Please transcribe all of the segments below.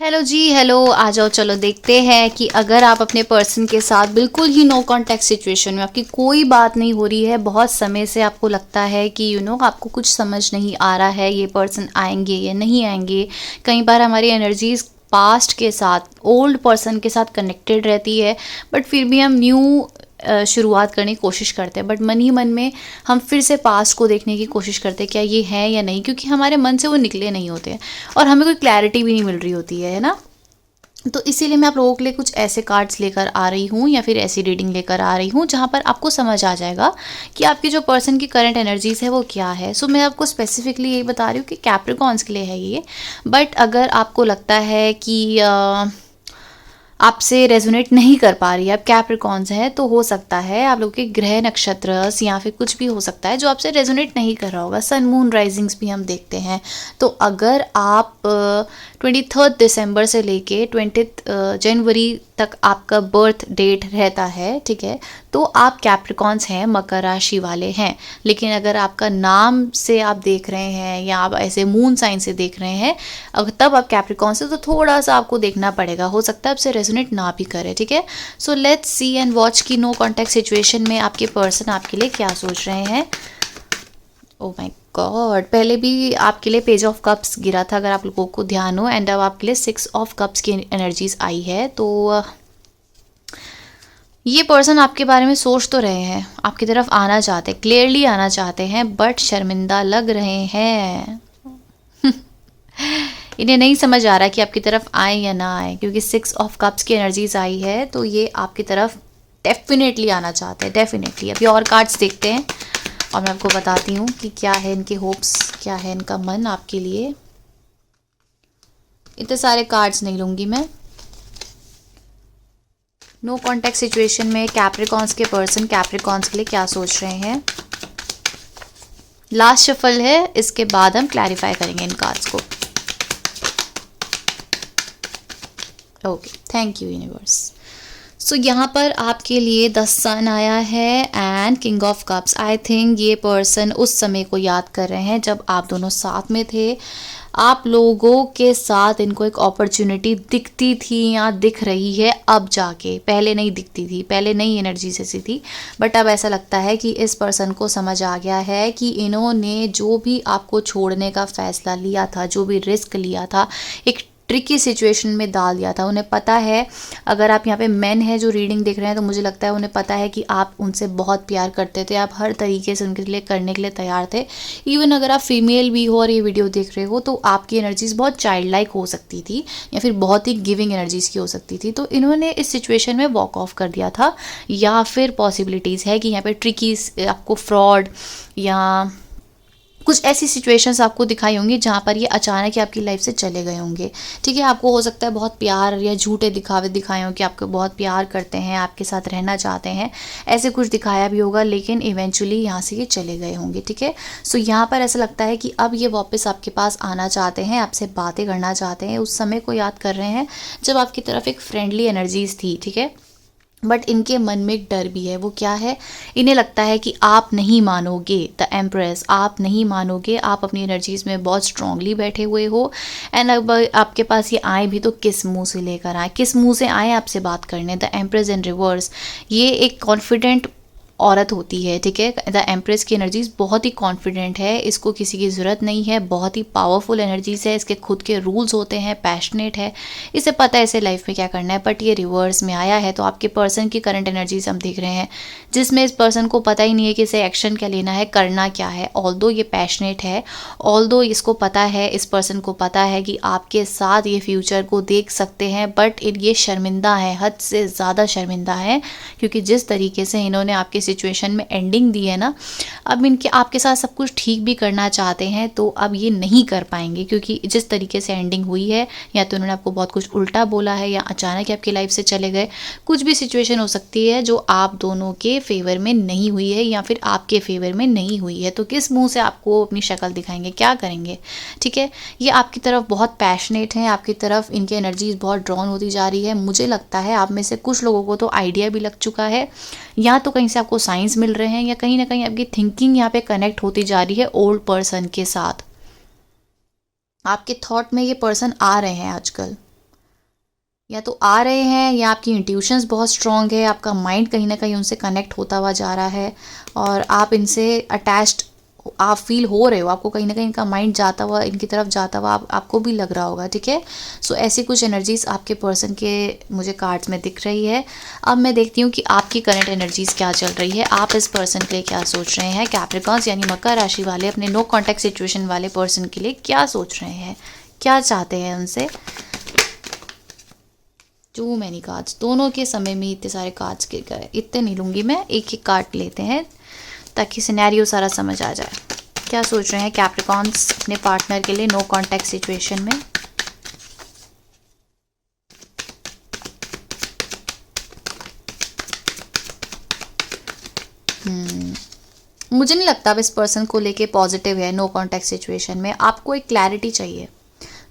Hello जी, hello. आ जाओ, चलो देखते हैं कि अगर आप अपने पर्सन के साथ बिल्कुल ही नो कांटेक्ट सिचुएशन में, आपकी कोई बात नहीं हो रही है, बहुत समय से आपको लगता है कि आपको कुछ समझ नहीं आ रहा है, ये पर्सन आएंगे या नहीं आएंगे। कई बार हमारी एनर्जीज पास्ट के साथ, ओल्ड पर्सन के साथ कनेक्टेड रहती है, बट फिर भी हम न्यू शुरुआत करने की कोशिश करते हैं, बट मन ही मन में हम फिर से पास्ट को देखने की कोशिश करते हैं, क्या ये है या नहीं, क्योंकि हमारे मन से वो निकले नहीं होते हैं और हमें कोई क्लैरिटी भी नहीं मिल रही होती है ना। तो इसीलिए मैं आप लोगों के लिए कुछ ऐसे कार्ड्स लेकर आ रही हूँ या फिर ऐसी रीडिंग लेकर आ रही हूँ जहाँ पर आपको समझ आ जाएगा कि आपकी जो पर्सन की करंट एनर्जीज है वो क्या है। सो मैं आपको स्पेसिफिकली यही बता रही हूँ कि कैप्रिकॉन्स के लिए है ये। बट अगर आपको लगता है कि आपसे रेजोनेट नहीं कर पा रही है, आप कैप्रिकॉन्स हैं, तो हो सकता है आप लोग के ग्रह नक्षत्र या फिर कुछ भी हो सकता है जो आपसे रेजोनेट नहीं कर रहा होगा। सन मून राइजिंग्स भी हम देखते हैं। तो अगर आप 23 दिसंबर से लेके 20 जनवरी तक आपका बर्थ डेट रहता है, ठीक है, तो आप कैप्रिकॉन्स हैं, मकर राशि वाले हैं। लेकिन अगर आपका नाम से आप देख रहे हैं या आप ऐसे मून साइन से देख रहे हैं, अगर तब आप कैप्रिकॉन्स हैं, तो थोड़ा सा आपको देखना पड़ेगा, हो सकता है आपसे रेजोनेट ना भी करे, ठीक है। So let's see and watch की नो कॉन्टैक्ट सिचुएशन में आपके पर्सन आपके लिए क्या सोच रहे हैं। ओ माय गॉड, पहले भी आपके लिए पेज ऑफ कप्स गिरा था अगर आप लोगों को ध्यान हो, एंड अब आपके लिए 6 ऑफ कप्स की एनर्जीज आई है। तो ये पर्सन आपके बारे में सोच तो रहे हैं, आपकी तरफ आना चाहते हैं, क्लियरली आना चाहते हैं, बट शर्मिंदा लग रहे हैं। इन्हें नहीं समझ आ रहा कि आपकी तरफ आए या ना आए, क्योंकि 6 ऑफ कप्स की एनर्जीज आई है, तो ये आपकी तरफ डेफिनेटली आना चाहते हैं, डेफिनेटली। अभी और कार्ड्स देखते हैं और मैं आपको बताती हूँ कि क्या है इनके होप्स, क्या है इनका मन आपके लिए। इतने सारे कार्ड्स नहीं लूँगी मैं। नो कॉन्टैक्ट सिचुएशन में कैप्रिकॉन्स के पर्सन कैप्रिकॉन्स के लिए क्या सोच रहे हैं। लास्ट शफल है, इसके बाद हम क्लैरिफाई करेंगे इन कार्ड्स को। Okay, thank you universe. So यहाँ पर आपके लिए 10 सन आया है and king of cups. I think ये पर्सन उस समय को याद कर रहे हैं जब आप दोनों साथ में थे। आप लोगों के साथ इनको एक अपॉर्चुनिटी दिखती थी या दिख रही है अब जाके, पहले नहीं दिखती थी, पहले नई एनर्जी जैसी थी, बट अब ऐसा लगता है कि इस पर्सन को समझ आ गया है कि इन्होंने जो भी आपको छोड़ने का फैसला लिया था, जो भी रिस्क लिया था, एक ट्रिकी सिचुएशन में डाल दिया था। उन्हें पता है, अगर आप यहाँ पे मैन है जो रीडिंग देख रहे हैं, तो मुझे लगता है उन्हें पता है कि आप उनसे बहुत प्यार करते थे, आप हर तरीके से उनके लिए करने के लिए तैयार थे। इवन अगर आप फीमेल भी हो और ये वीडियो देख रहे हो, तो आपकी एनर्जीज बहुत चाइल्ड लाइक हो सकती थी या फिर बहुत ही गिविंग एनर्जीज की हो सकती थी। तो इन्होंने इस सिचुएशन में वॉक ऑफ कर दिया था, या फिर पॉसिबिलिटीज़ है कि यहाँ पे ट्रिकी आपको फ्रॉड या कुछ ऐसी सिचुएशंस आपको दिखाई होंगी जहाँ पर ये अचानक ही आपकी लाइफ से चले गए होंगे, ठीक है। आपको हो सकता है बहुत प्यार या झूठे दिखावे दिखाए हों कि आपको बहुत प्यार करते हैं, आपके साथ रहना चाहते हैं, ऐसे कुछ दिखाया भी होगा, लेकिन इवेंचुअली यहाँ से ये चले गए होंगे, ठीक है। सो यहाँ पर ऐसा लगता है कि अब ये वापस आपके पास आना चाहते हैं, आपसे बातें करना चाहते हैं, उस समय को याद कर रहे हैं जब आपकी तरफ एक फ्रेंडली एनर्जीज थी, ठीक है। बट इनके मन में एक डर भी है। वो क्या है, इन्हें लगता है कि आप नहीं मानोगे, द एम्प्रेस, आप नहीं मानोगे, आप अपनी एनर्जीज में बहुत स्ट्रांगली बैठे हुए हो, एंड अब आपके पास ये आए भी तो किस मुंह से लेकर आए, किस मुंह से आए आपसे बात करने। द एम्प्रेस इन रिवर्स, ये एक कॉन्फिडेंट औरत होती है, ठीक है। द एम्प्रेस की एनर्जीज बहुत ही कॉन्फिडेंट है, इसको किसी की ज़रूरत नहीं है, बहुत ही पावरफुल एनर्जीज है, इसके खुद के रूल्स होते हैं, पैशनेट है, इसे पता है इसे लाइफ में क्या करना है। बट ये रिवर्स में आया है, तो आपके पर्सन की करंट एनर्जीज हम देख रहे हैं जिसमें इस पर्सन को पता ही नहीं है कि इसे एक्शन क्या लेना है, करना क्या है। ऑल्दो ये पैशनेट है, ऑल्दो इसको पता है, इस पर्सन को पता है कि आपके साथ ये फ्यूचर को देख सकते हैं, बट ये शर्मिंदा है, हद से ज़्यादा शर्मिंदा है, क्योंकि जिस तरीके से इन्होंने आपके सिचुएशन में एंडिंग दी है ना, अब इनके आपके साथ सब कुछ ठीक भी करना चाहते हैं तो अब ये नहीं कर पाएंगे, क्योंकि जिस तरीके से एंडिंग हुई है, या तो उन्होंने आपको बहुत कुछ उल्टा बोला है, या अचानक ही आपकी लाइफ से चले गए। कुछ भी सिचुएशन हो सकती है जो आप दोनों के फेवर में नहीं हुई है, या फिर आपके फेवर में नहीं हुई है, तो किस मुंह से आपको अपनी शक्ल दिखाएंगे, क्या करेंगे, ठीक है। ये आपकी तरफ बहुत पैशनेट हैं, आपकी तरफ इनकी एनर्जीज बहुत ड्रॉन होती जा रही है। मुझे लगता है आप में से कुछ लोगों को तो आइडिया भी लग चुका है, या तो कहीं से आपको साइंस मिल रहे हैं, या कहीं ना कहीं आपकी थिंकिंग यहाँ पे कनेक्ट होती जा रही है ओल्ड पर्सन के साथ। आपके थॉट में ये पर्सन आ रहे हैं आजकल, या तो आ रहे हैं, या आपकी इंट्यूशंस बहुत स्ट्रांग है, आपका माइंड कहीं ना कहीं उनसे कनेक्ट होता हुआ जा रहा है और आप इनसे अटैच्ड आप फील हो रहे हो, आपको कहीं ना कहीं इनका माइंड जाता हुआ, इनकी तरफ जाता हुआ आपको भी लग रहा होगा, ठीक है। सो ऐसी कुछ एनर्जीज आपके पर्सन के मुझे कार्ड्स में दिख रही है। अब मैं देखती हूँ कि आपकी करंट एनर्जीज क्या चल रही है, आप इस पर्सन के लिए क्या सोच रहे हैं। कैप्रिकॉन्स यानी मकर राशि वाले अपने नो कॉन्टैक्ट सिचुएशन वाले पर्सन के लिए क्या सोच रहे हैं, क्या चाहते हैं उनसे। टू मैनी कार्ड्स, दोनों के समय में इतने सारे कार्ड्स गिर गए, इतने नहीं लूँगी मैं, एक एक कार्ड लेते हैं ताकि सिनेरियो सारा समझ आ जाए। क्या सोच रहे हैं कैप्रिकॉन्स अपने पार्टनर के लिए नो कॉन्टैक्ट सिचुएशन में। मुझे नहीं लगता अब इस पर्सन को लेके पॉजिटिव है नो कॉन्टैक्ट सिचुएशन में। आपको एक क्लैरिटी चाहिए,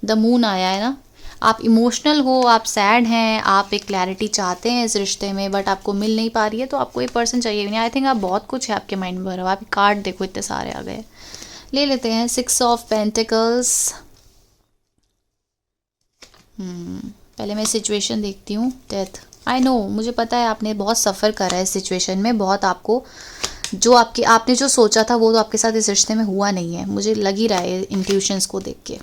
द मून आया है ना, आप इमोशनल हो, आप सैड हैं, आप एक क्लैरिटी चाहते हैं इस रिश्ते में, बट आपको मिल नहीं पा रही है, तो आपको एक पर्सन चाहिए भी नहीं। आई थिंक आप बहुत कुछ है आपके माइंड में भरा हुआ। आप कार्ड देखो इतने सारे आ गए, ले लेते हैं 6 ऑफ पेंटिकल्स। पहले मैं सिचुएशन देखती हूँ। डेथ, आई नो, मुझे पता है आपने बहुत सफ़र करा है इस सिचुएशन में, बहुत आपको जो आपने जो सोचा था वो तो आपके साथ इस रिश्ते में हुआ नहीं है, मुझे लग ही रहा है इंट्यूशंस को देख के।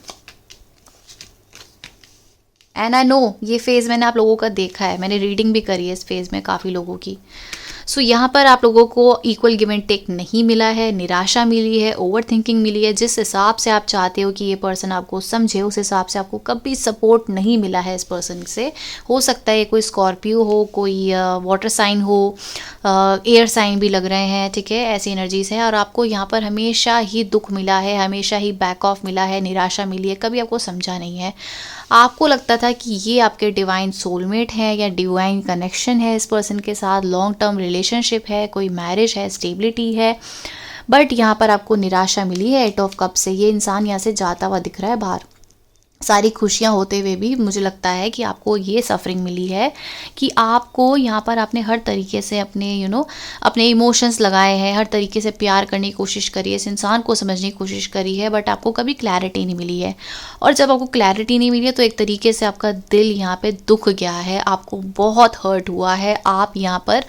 एंड आई नो ये फेज़ मैंने आप लोगों का देखा है, मैंने रीडिंग भी करी है इस फेज़ में काफ़ी लोगों की। सो यहाँ पर आप लोगों को इक्वल गिव एंड टेक नहीं मिला है, निराशा मिली है, ओवर थिंकिंग मिली है। जिस हिसाब से आप चाहते हो कि ये पर्सन आपको समझे, उस हिसाब से आपको कभी सपोर्ट नहीं मिला है इस पर्सन से। हो सकता है कोई स्कॉर्पियो हो, कोई वाटर साइन हो, एयर साइन भी लग रहे हैं, ठीक है, ऐसी एनर्जीज है। और आपको यहाँ पर हमेशा ही दुख मिला है, हमेशा ही बैक ऑफ मिला है, निराशा मिली है, कभी आपको समझा नहीं है। आपको लगता था कि ये आपके डिवाइन सोलमेट है या डिवाइन कनेक्शन है इस पर्सन के साथ, लॉन्ग टर्म रिलेशनशिप है, कोई मैरिज है, स्टेबिलिटी है, बट यहाँ पर आपको निराशा मिली है 8 ऑफ कप से। ये इंसान यहाँ से जाता हुआ दिख रहा है बाहर, सारी खुशियाँ होते हुए भी मुझे लगता है कि आपको ये सफरिंग मिली है कि आपको यहाँ पर आपने हर तरीके से अपने अपने इमोशंस लगाए हैं, हर तरीके से प्यार करने की कोशिश करी है, इस इंसान को समझने की कोशिश करी है, बट आपको कभी क्लैरिटी नहीं मिली है। और जब आपको क्लैरिटी नहीं मिली है तो एक तरीके से आपका दिल यहाँ पे दुख गया है, आपको बहुत हर्ट हुआ है, आप यहाँ पर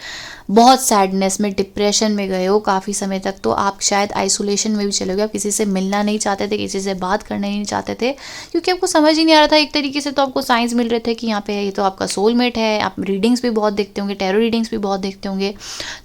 बहुत सैडनेस में, डिप्रेशन में गए हो काफ़ी समय तक। तो आप शायद आइसोलेशन में भी चले गए, आप किसी से मिलना नहीं चाहते थे, किसी से बात करना नहीं चाहते थे, क्योंकि आपको समझ ही नहीं आ रहा था। एक तरीके से तो आपको साइंस मिल रहे थे कि यहाँ पे ये तो आपका सोलमेट है, आप रीडिंग्स भी बहुत देखते होंगे, टैरो रीडिंग्स भी बहुत देखते होंगे,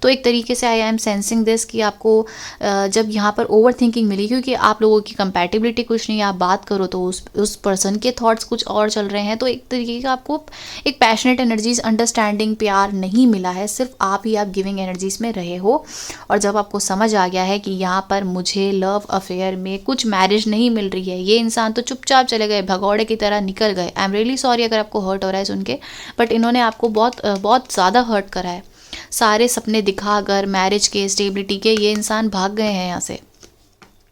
तो एक तरीके से आई एम सेंसिंग दिस कि आपको जब यहाँ पर ओवर थिंकिंग मिली, क्योंकि आप लोगों की कंपैटिबिलिटी कुछ नहीं, आप बात करो तो उस पर्सन के थॉट्स कुछ और चल रहे हैं, तो एक तरीके का आपको एक पैशनेट एनर्जीज, अंडरस्टैंडिंग, प्यार नहीं मिला है, सिर्फ आप ही आप गिविंग एनर्जीज में रहे हो। और जब आपको समझ आ गया है कि यहाँ पर मुझे लव अफेयर में कुछ मैरिज नहीं मिल रही है, ये इंसान तो चुपचाप चले गए, भगौड़े की तरह निकल गए। आई एम रियली सॉरी अगर आपको हर्ट हो रहा है सुन के, बट इन्होंने आपको बहुत बहुत ज़्यादा हर्ट करा है। सारे सपने दिखाकर मैरिज के, स्टेबिलिटी के, ये इंसान भाग गए हैं यहाँ से,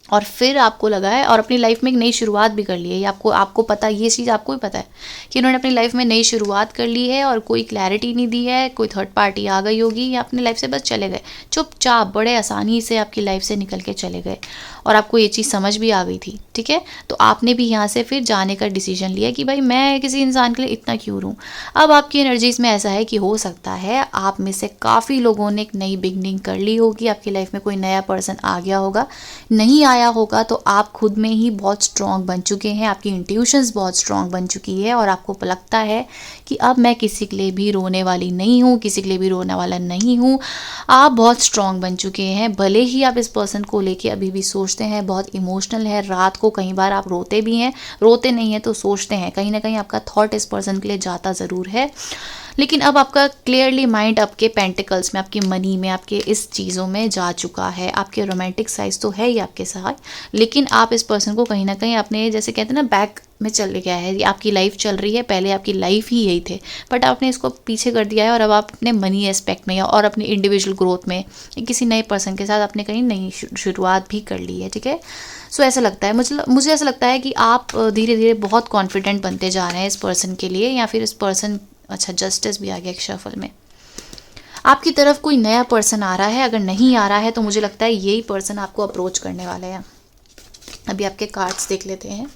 और फिर आपको लगा है और अपनी लाइफ में एक नई शुरुआत भी कर ली है। ये आपको पता, ये चीज़ आपको भी पता है कि इन्होंने अपनी लाइफ में नई शुरुआत कर ली है और कोई क्लैरिटी नहीं दी है, कोई थर्ड पार्टी आ गई होगी, या अपनी लाइफ से बस चले गए चुपचाप, बड़े आसानी से आपकी लाइफ से निकल के चले गए, और आपको ये चीज़ समझ भी आ गई थी, ठीक है। तो आपने भी यहाँ से फिर जाने का डिसीजन लिया कि भाई मैं किसी इंसान के लिए इतना क्यों रूँ। अब आपकी एनर्जीज में ऐसा है कि हो सकता है आप में से काफ़ी लोगों ने एक नई बिगनिंग कर ली होगी, आपकी लाइफ में कोई नया पर्सन आ गया होगा, नहीं आया होगा तो आप खुद में ही बहुत स्ट्रॉन्ग बन चुके हैं, आपकी इंट्यूशंस बहुत स्ट्रॉन्ग बन चुकी है, और आपको लगता है कि अब मैं किसी के लिए भी रोने वाली नहीं हूँ, किसी के लिए भी रोने वाला नहीं हूँ। आप बहुत स्ट्रॉन्ग बन चुके हैं, भले ही आप इस पर्सन को लेके अभी भी सोचते हैं, बहुत इमोशनल है, रात को कई बार आप रोते भी हैं, रोते नहीं हैं तो सोचते हैं, कहीं ना कहीं आपका थॉट इस पर्सन के लिए जाता ज़रूर है। लेकिन अब आपका क्लियरली माइंड आपके पेंटिकल्स में, आपकी मनी में, आपके इस चीज़ों में जा चुका है। आपके रोमांटिक साइज तो है ही आपके साथ, लेकिन आप इस पर्सन को कहीं ना कहीं अपने, जैसे कहते हैं ना, बैक में चल गया है। आपकी लाइफ चल रही है, पहले आपकी लाइफ ही यही थे, बट आपने इसको पीछे कर दिया है, और अब आप अपने मनी एस्पेक्ट में और अपनी इंडिविजुअल ग्रोथ में किसी नए पर्सन के साथ आपने कहीं नई शुरुआत भी कर ली है, ठीक है। सो ऐसा लगता है, मुझे ऐसा लगता है कि आप धीरे धीरे बहुत कॉन्फिडेंट बनते जा रहे हैं इस पर्सन के लिए, या फिर इस पर्सन, अच्छा जस्टिस भी आ गया एक शफल में, आपकी तरफ कोई नया पर्सन आ रहा है। अगर नहीं आ रहा है तो मुझे लगता है यही पर्सन आपको अप्रोच करने वाले हैं। अभी आपके कार्ड्स देख लेते हैं।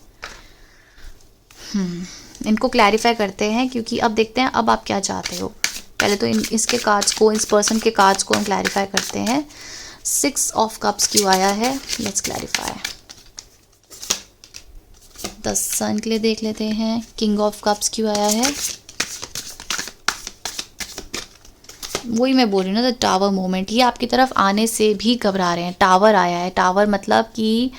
इनको क्लैरिफाई करते हैं, क्योंकि अब देखते हैं अब आप क्या चाहते हो। पहले तो इसके कार्ड्स को, इस पर्सन के कार्ड्स को हम क्लैरिफाई करते हैं। 6 ऑफ कप्स क्यों आया है, लेट्स क्लैरिफाई। द सन के लिए देख लेते हैं। किंग ऑफ कप्स क्यों आया है, वही मैं बोल रही हूँ ना, द टावर मोमेंट। ये आपकी तरफ आने से भी घबरा रहे हैं। टावर आया है, टावर मतलब कि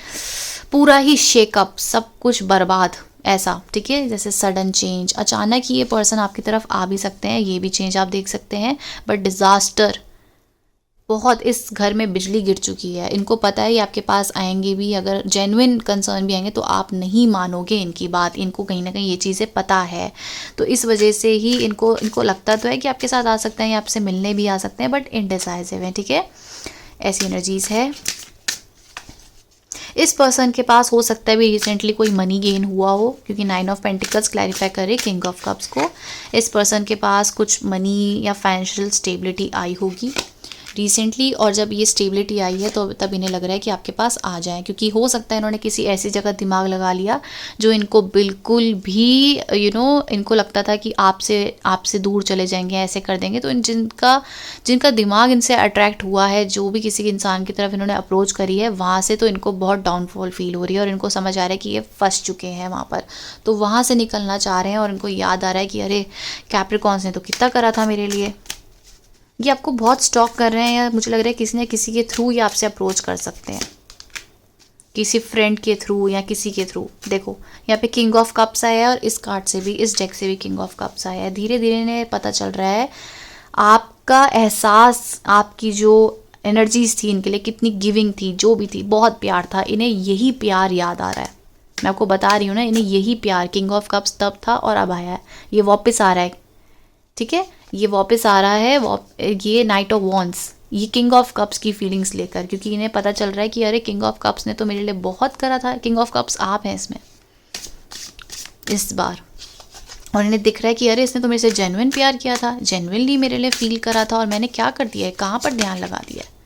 पूरा ही शेकअप, सब कुछ बर्बाद ऐसा, ठीक है। जैसे सडन चेंज, अचानक ही ये पर्सन आपकी तरफ आ भी सकते हैं, ये भी चेंज आप देख सकते हैं। बट डिज़ास्टर बहुत, इस घर में बिजली गिर चुकी है। इनको पता है ये आपके पास आएंगे भी, अगर जेन्युइन कंसर्न भी आएंगे तो आप नहीं मानोगे इनकी बात। इनको कहीं ना कहीं ये चीज़ें पता है, तो इस वजह से ही इनको लगता तो है कि आपके साथ आ सकते हैं या आपसे मिलने भी आ सकते हैं, बट इनडिसाइसिव है, ठीक है। ऐसी एनर्जीज है। इस पर्सन के पास हो सकता है भी रिसेंटली कोई मनी गेन हुआ हो, क्योंकि 9 ऑफ पेंटिकल्स क्लैरिफाई करे किंग ऑफ कप्स को। इस पर्सन के पास कुछ मनी या फाइनेंशियल स्टेबिलिटी आई होगी रिसेंटली, और जब ये स्टेबिलिटी आई है तो तब इन्हें लग रहा है कि आपके पास आ जाए, क्योंकि हो सकता है इन्होंने किसी ऐसी जगह दिमाग लगा लिया जो इनको बिल्कुल भी इनको लगता था कि आपसे दूर चले जाएंगे, ऐसे कर देंगे। तो जिनका दिमाग इनसे अट्रैक्ट हुआ है, जो भी किसी इंसान की तरफ इन्होंने अप्रोच करी है, वहाँ से तो इनको बहुत डाउनफॉल फील हो रही है और इनको समझ आ रहा है कि ये फंस चुके हैं वहाँ पर, तो वहाँ से निकलना चाह रहे हैं। और इनको याद आ रहा है कि अरे कैप्रिकॉन्स ने तो कितना करा था मेरे लिए। ये आपको बहुत स्टॉक कर रहे हैं, या मुझे लग रहा है किसी न किसी के थ्रू ये आपसे अप्रोच कर सकते हैं, किसी फ्रेंड के थ्रू या किसी के थ्रू। देखो यहाँ पे किंग ऑफ कप्स आया है, और इस कार्ड से भी, इस डेक से भी किंग ऑफ कप्स आया है। धीरे धीरे इन्हें पता चल रहा है आपका एहसास, आपकी जो एनर्जीज थी इनके लिए कितनी गिविंग थी, जो भी थी, बहुत प्यार था। इन्हें यही प्यार याद आ रहा है, मैं आपको बता रही हूँ ना, इन्हें यही प्यार, किंग ऑफ कप्स तब था और अब आया है, ये वापस आ रहा है, ठीक है। ये वापस आ रहा है, ये नाइट ऑफ वॉन्ड्स, ये किंग ऑफ कप्स की फीलिंग्स लेकर, क्योंकि इन्हें पता चल रहा है कि अरे किंग ऑफ कप्स ने तो मेरे लिए बहुत करा था। किंग ऑफ कप्स आप हैं इसमें इस बार, और इन्हें दिख रहा है कि अरे इसने तो मेरे से जेन्युइन प्यार किया था, जेन्युइनली मेरे लिए फील करा था, और मैंने क्या कर दिया है, कहाँ पर ध्यान लगा दिया है।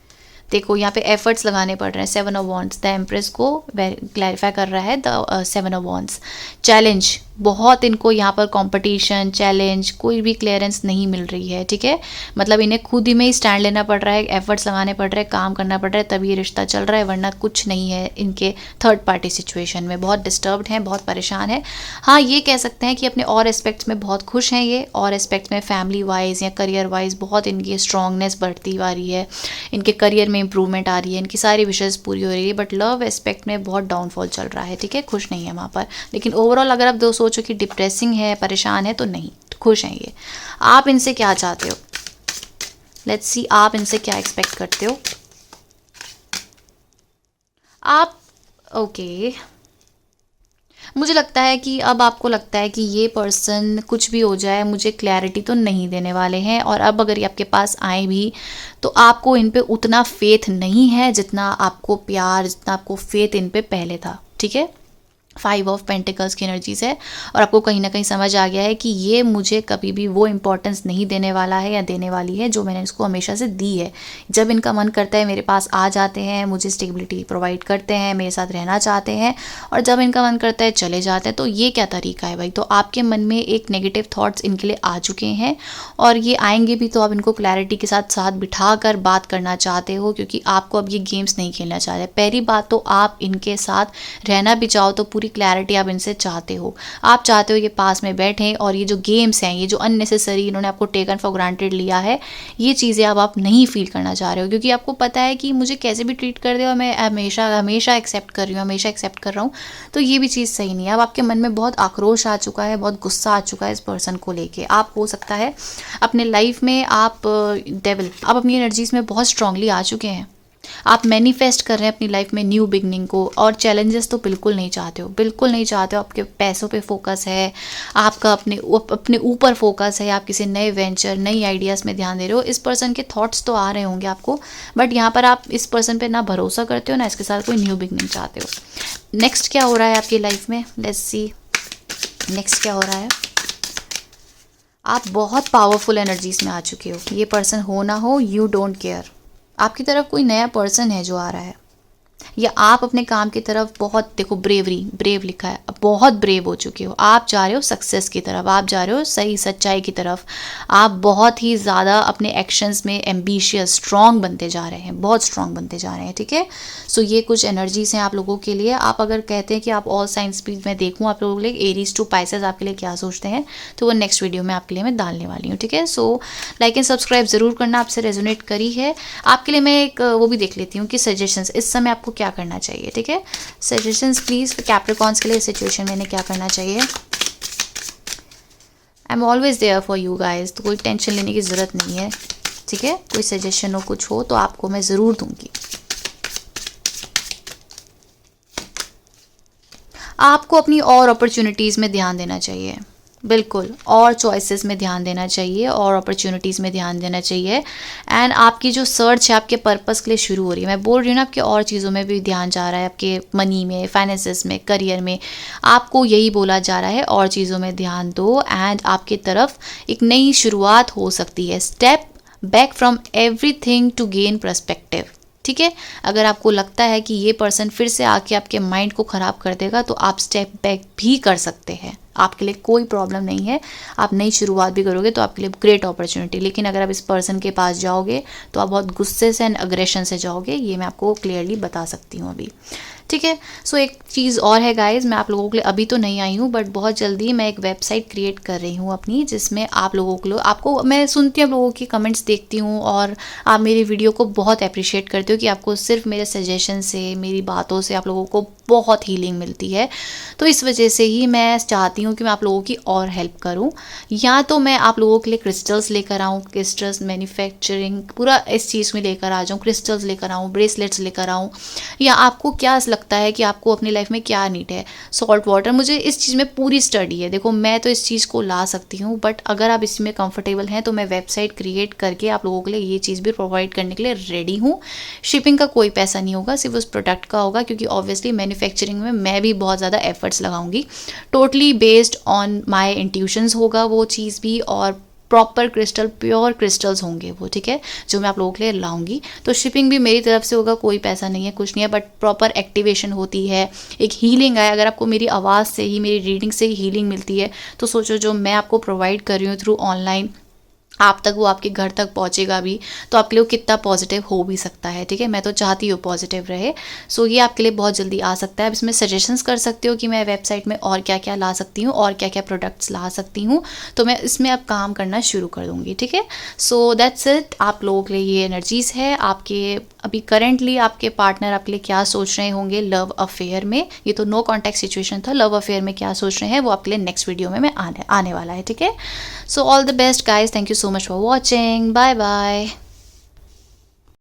देखो यहाँ पे एफर्ट्स लगाने पड़ रहे हैं। 7 ऑफ वॉन्ड्स, द एम्प्रेस को क्लैरिफाई कर रहा है। द 7 ऑफ वॉन्ड्स, चैलेंज बहुत, इनको यहाँ पर कंपटीशन, चैलेंज, कोई भी क्लियरेंस नहीं मिल रही है, ठीक है। मतलब इन्हें खुद ही में ही स्टैंड लेना पड़ रहा है, एफर्ट्स लगाने पड़ रहे हैं, काम करना पड़ रहा है, तभी ये रिश्ता चल रहा है, वरना कुछ नहीं है। इनके थर्ड पार्टी सिचुएशन में बहुत डिस्टर्ब्ड हैं, बहुत परेशान है। हाँ, ये कह सकते हैं कि अपने और एस्पेक्ट्स में बहुत खुश हैं ये, और एस्पेक्ट्स में फैमिली वाइज या करियर वाइज बहुत इनकी स्ट्रांगनेस बढ़ती आ रही है, इनके करियर में इंप्रूवमेंट आ रही है, इनकी सारी विशेष पूरी हो रही है। बट लव एस्पेक्ट में बहुत डाउनफॉल चल रहा है, ठीक है, खुश नहीं है वहाँ पर। लेकिन ओवरऑल अगर आप सोचो कि डिप्रेसिंग है, परेशान है, तो नहीं, खुश हैं ये। आप इनसे क्या चाहते हो, लेट्स सी, आप इनसे क्या एक्सपेक्ट करते हो। आप ओके मुझे लगता है कि अब आपको लगता है कि ये पर्सन कुछ भी हो जाए मुझे क्लैरिटी तो नहीं देने वाले हैं, और अब अगर ये आपके पास आए भी तो आपको इन पे उतना फेथ नहीं है जितना आपको प्यार, जितना आपको फेथ इन पे पहले था, ठीक है। 5 ऑफ पेंटिकल्स की एनर्जीज है, और आपको कहीं ना कहीं समझ आ गया है कि ये मुझे कभी भी वो इंपॉर्टेंस नहीं देने वाला है या देने वाली है जो मैंने इसको हमेशा से दी है। जब इनका मन करता है मेरे पास आ जाते हैं, मुझे स्टेबिलिटी प्रोवाइड करते हैं, मेरे साथ रहना चाहते हैं, और जब इनका मन करता है चले जाते हैं। तो ये क्या तरीका है भाई। तो आपके मन में एक नेगेटिव थॉट्स इनके लिए आ चुके हैं, और ये आएंगे भी तो आप इनको क्लैरिटी के साथ साथ बिठा कर बात करना चाहते हो, क्योंकि आपको अब ये गेम्स नहीं खेलना चाहते। पहली बात तो आप इनके साथ रहना भी चाहो तो क्लैरिटी आप इनसे चाहते हो, आप चाहते हो ये पास में बैठें, और ये जो गेम्स हैं, ये जो अननेसेसरी इन्होंने आपको टेकन फॉर ग्रांटेड लिया है, ये चीज़ें अब आप नहीं फील करना चाह रहे हो, क्योंकि आपको पता है कि मुझे कैसे भी ट्रीट कर दे और मैं हमेशा हमेशा एक्सेप्ट कर रही हूँ, हमेशा एक्सेप्ट कर रहा हूँ। तो ये भी चीज़ सही नहीं है। अब आपके मन में बहुत आक्रोश आ चुका है, बहुत गुस्सा आ चुका है इस पर्सन को लेके। आप हो सकता है अपने लाइफ में आप डेविल, आप अपनी एनर्जीज में बहुत स्ट्रांगली आ चुके हैं, आप मैनिफेस्ट कर रहे हैं अपनी लाइफ में न्यू बिगनिंग को, और चैलेंजेस तो बिल्कुल नहीं चाहते हो, बिल्कुल नहीं चाहते हो। आपके पैसों पे फोकस है, आपका अपने ऊपर फोकस है, आप किसी नए वेंचर, नई आइडियाज़ में ध्यान दे रहे हो। इस पर्सन के थॉट्स तो आ रहे होंगे आपको, बट यहाँ पर आप इस पर्सन पे ना भरोसा करते हो, ना इसके साथ कोई न्यू बिगनिंग चाहते हो। नेक्स्ट क्या हो रहा है आपकी लाइफ में, लेट्स सी नेक्स्ट क्या हो रहा है। आप बहुत पावरफुल एनर्जीज में आ चुके हो। ये पर्सन हो ना हो, यू डोंट केयर। आपकी तरफ कोई नया पर्सन है जो आ रहा है, या आप अपने काम की तरफ बहुत, देखो ब्रेव लिखा है, बहुत ब्रेव हो चुके हो, आप जा रहे हो सक्सेस की तरफ, आप जा रहे हो सही सच्चाई की तरफ, आप बहुत ही ज़्यादा अपने एक्शंस में एम्बिशियस स्ट्रॉन्ग बनते जा रहे हैं, बहुत स्ट्रॉन्ग बनते जा रहे हैं, ठीक है। सो ये कुछ एनर्जीज हैं आप लोगों के लिए। आप अगर कहते हैं कि आप ऑल साइंस भी मैं देखूँ आप लोगों के लिए, एरीज टू पाइसेस आपके लिए क्या सोचते हैं, तो वो नेक्स्ट वीडियो में आपके लिए मैं डालने वाली हूँ, ठीक है। सो लाइक एंड सब्सक्राइब ज़रूर करना, आपसे रेजोनेट करी है। आपके लिए मैं एक वो भी देख लेती हूँ कि सजेशंस इस समय आपको क्या करना चाहिए, ठीक है। सजेशंस प्लीज़ कैप्रिकॉन्स के लिए सिचुएशन में क्या करना चाहिए। I am always there for you guys, तो कोई टेंशन लेने की ज़रूरत नहीं है, ठीक है। कोई सजेशन हो कुछ हो तो आपको मैं ज़रूर दूंगी। आपको अपनी और अपॉर्चुनिटीज़ में ध्यान देना चाहिए, बिल्कुल, और चॉइसेस में ध्यान देना चाहिए, और अपॉर्चुनिटीज़ में ध्यान देना चाहिए। एंड आपकी जो सर्च है आपके पर्पस के लिए शुरू हो रही है, मैं बोल रही हूँ ना, आपके और चीज़ों में भी ध्यान जा रहा है, आपके मनी में, फाइनेंसेस में, करियर में, आपको यही बोला जा रहा है और चीज़ों में ध्यान दो। एंड आपकी तरफ एक नई शुरुआत हो सकती है। Step back from everything to gain perspective, ठीक है। अगर आपको लगता है कि ये पर्सन फिर से आके आपके माइंड को ख़राब कर देगा तो आप स्टेप बैक भी कर सकते हैं, आपके लिए कोई प्रॉब्लम नहीं है। आप नई शुरुआत भी करोगे तो आपके लिए ग्रेट अपॉर्चुनिटी। लेकिन अगर आप इस पर्सन के पास जाओगे तो आप बहुत गुस्से से एंड अग्रेशन से जाओगे, ये मैं आपको क्लियरली बता सकती हूँ अभी, ठीक है। सो एक चीज़ और है गाइज, मैं आप लोगों के लिए अभी तो नहीं आई हूँ बट बहुत जल्दी मैं एक वेबसाइट क्रिएट कर रही हूँ अपनी, जिसमें आप लोगों के लिए, आपको मैं सुनती हूँ, आप लोगों की कमेंट्स देखती हूँ और आप मेरी वीडियो को बहुत अप्रिशिएट करते हो कि आपको सिर्फ मेरे सजेशन से, मेरी बातों से आप लोगों को बहुत हीलिंग मिलती है। तो इस वजह से ही मैं चाहती हूँ कि मैं आप लोगों की और हेल्प करूँ। या तो मैं आप लोगों के लिए क्रिस्टल्स लेकर आऊँ, क्रिस्टल्स मैन्युफैक्चरिंग पूरा इस चीज़ में लेकर आ जाऊँ, क्रिस्टल्स लेकर आऊँ, ब्रेसलेट्स लेकर आऊँ, या आपको क्या लगता है कि आपको अपनी लाइफ में क्या नीड है। सॉल्ट वाटर, मुझे इस चीज़ में पूरी स्टडी है, देखो मैं तो इस चीज़ को ला सकती हूँ, बट अगर आप इसमें कंफर्टेबल हैं तो मैं वेबसाइट क्रिएट करके आप लोगों के लिए ये चीज़ भी प्रोवाइड करने के लिए रेडी हूँ। शिपिंग का कोई पैसा नहीं होगा, सिर्फ उस प्रोडक्ट का होगा, क्योंकि ऑब्वियसली मैन्युफैक्चरिंग में मैं भी बहुत ज़्यादा एफर्ट्स लगाऊंगी। Totally based on my intuitions होगा वो चीज़ भी, और प्रॉपर क्रिस्टल, प्योर क्रिस्टल्स होंगे वो, ठीक है, जो मैं आप लोगों के लिए लाऊंगी। तो शिपिंग भी मेरी तरफ से होगा, कोई पैसा नहीं है, कुछ नहीं है, बट प्रॉपर एक्टिवेशन होती है, एक हीलिंग है। अगर आपको मेरी आवाज़ से ही, मेरी रीडिंग से ही हीलिंग मिलती है तो सोचो जो मैं आपको प्रोवाइड कर रही हूँ थ्रू ऑनलाइन, आप तक वो आपके घर तक पहुंचेगा भी, तो आपके लिए कितना पॉजिटिव हो भी सकता है, ठीक है। मैं तो चाहती हूँ पॉजिटिव रहे। सो ये आपके लिए बहुत जल्दी आ सकता है। आप इसमें सजेशंस कर सकते हो कि मैं वेबसाइट में और क्या क्या ला सकती हूँ और क्या क्या प्रोडक्ट्स ला सकती हूँ, तो मैं इसमें अब काम करना शुरू कर दूँगी, ठीक है। सो दैट्स इट, आप लोगों के लिए ये एनर्जीज़ है। आपके अभी करेंटली आपके पार्टनर आपके लिए क्या सोच रहे होंगे लव अफेयर में, ये तो नो कॉन्टैक्ट सिचुएशन था, लव अफेयर में क्या सोच रहे हैं वो आपके लिए नेक्स्ट वीडियो में मैं आने वाला है, ठीक है। So all the best guys, thank you so much for watching. Bye bye.